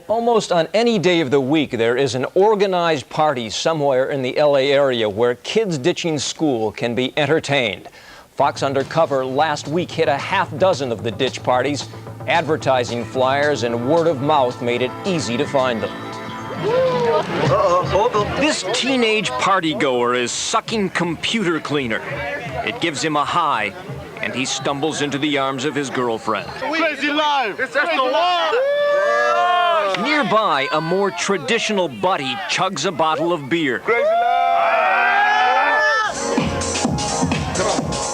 Almost on any day of the week, there is an organized party somewhere in the LA area where kids ditching school can be entertained. Fox Undercover last week hit a half dozen of the ditch parties. Advertising flyers and word of mouth made it easy to find them. This teenage partygoer is sucking computer cleaner. It gives him a high, and he stumbles into the arms of his girlfriend. Crazy life! It's just the law! Nearby, a more traditional buddy chugs a bottle of beer. Crazy life!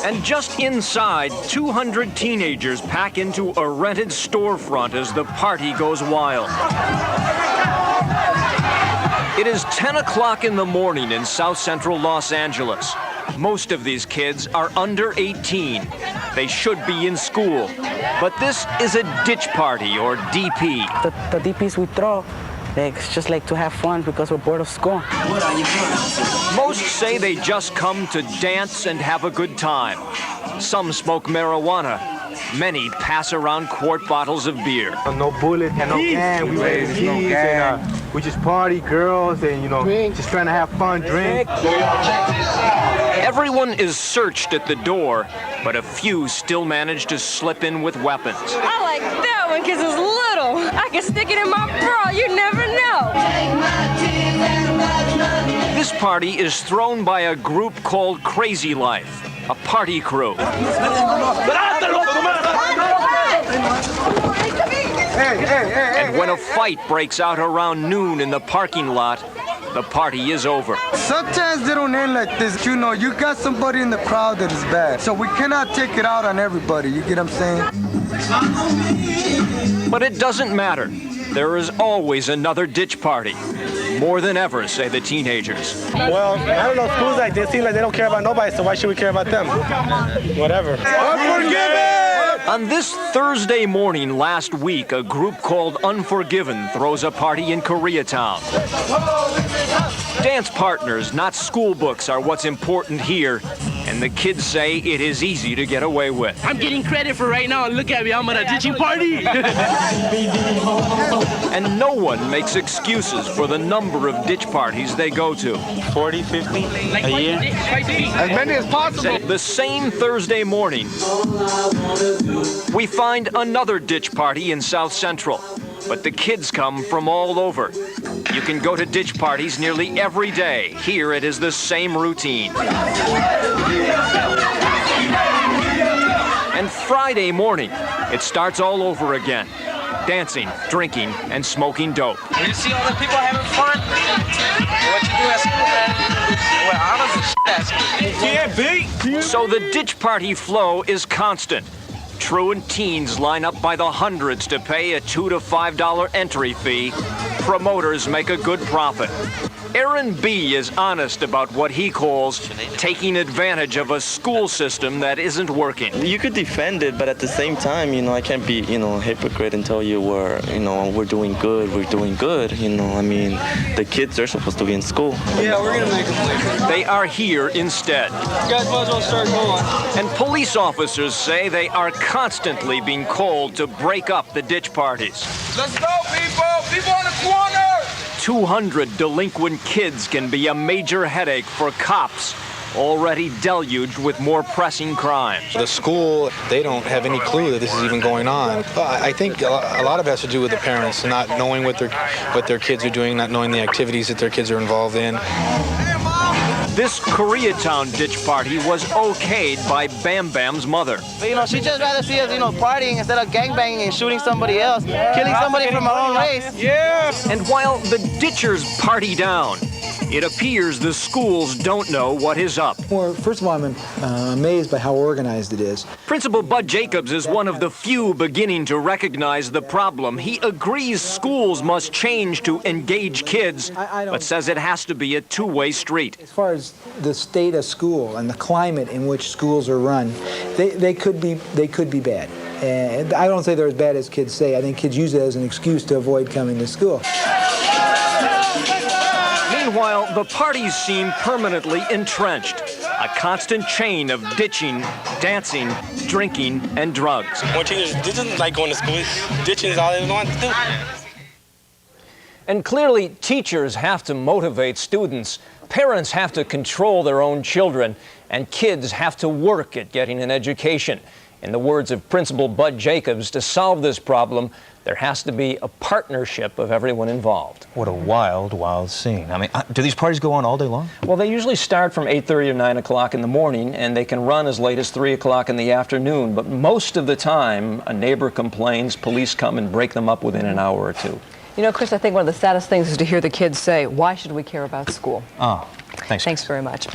And just inside, 200 teenagers pack into a rented storefront as the party goes wild. It is 10 o'clock in the morning in South Central Los Angeles. Most of these kids are under 18. They should be in school. But this is a ditch party, or DP. The DPs we throw, it's just like to have fun because we're bored of school. Most say they just come to dance and have a good time. Some smoke marijuana. Many pass around quart bottles of beer. No bullets and no gang. We raise kids and we just party, girls, and just trying to have fun, drink. Everyone is searched at the door, but a few still manage to slip in with weapons. I like that one because it's little. I can stick it in my bra. You never know. This party is thrown by a group called Crazy Life, a party crew. And when a fight breaks out around noon in the parking lot, the party is over. Sometimes they don't end like this. You got somebody in the crowd that is bad. So we cannot take it out on everybody. You get what I'm saying? But it doesn't matter. There is always another ditch party. More than ever, say the teenagers. Well, I don't know, schools like this seem like they don't care about nobody, so why should we care about them? Whatever. Unforgiven! On this Thursday morning last week, a group called Unforgiven throws a party in Koreatown. Dance partners, not school books, are what's important here, and the kids say it is easy to get away with. I'm getting credit for right now, and look at me, I'm at a ditching party! And no one makes excuses for the number of ditch parties they go to. 40, 50 a year? As many as possible. The same Thursday morning, we find another ditch party in South Central, but the kids come from all over. You can go to ditch parties nearly every day. Here it is the same routine. And Friday morning, it starts all over again. Dancing, drinking, and smoking dope. You see all the people having fun? What you do at school, man? Well, I don't know. So the ditch party flow is constant. Truant teens line up by the hundreds to pay a $2 to $5 entry fee. Promoters make a good profit. Aaron B. is honest about what he calls taking advantage of a school system that isn't working. You could defend it, but at the same time, I can't be, hypocrite and tell you we're doing good, I mean, the kids are supposed to be in school. Yeah, we're gonna make them play. They are here instead. You guys might as well start going. And police officers say they are constantly being called to break up the ditch parties. Let's go, people! People on the corner! 200 delinquent kids can be a major headache for cops, already deluged with more pressing crimes. The school, they don't have any clue that this is even going on. I think a lot of it has to do with the parents not knowing what their kids are doing, not knowing the activities that their kids are involved in. This Koreatown ditch party was okayed by Bam Bam's mother. But, she'd just rather see us, partying instead of gangbanging and shooting somebody else, killing somebody from our own race. Yeah. And while the ditchers party down, it appears the schools don't know what is up. Well, first of all, I'm amazed by how organized it is. Principal Bud Jacobs is one of the few beginning to recognize the problem. He agrees schools must change to engage kids, but says it has to be a two-way street. As far as the state of school and the climate in which schools are run, they could be bad. And I don't say they're as bad as kids say. I think kids use it as an excuse to avoid coming to school. Meanwhile, the parties seem permanently entrenched. A constant chain of ditching, dancing, drinking, and drugs. When teenagers, this isn't like going to school. Ditching is all they want to do. And clearly, teachers have to motivate students, parents have to control their own children, and kids have to work at getting an education. In the words of Principal Bud Jacobs, to solve this problem, there has to be a partnership of everyone involved. What a wild, wild scene. I mean, do these parties go on all day long? Well, they usually start from 8:30 or 9 o'clock in the morning, and they can run as late as 3 o'clock in the afternoon. But most of the time, a neighbor complains, police come and break them up within an hour or two. You know, Chris, I think one of the saddest things is to hear the kids say, why should we care about school? Oh, thanks. Thanks very much.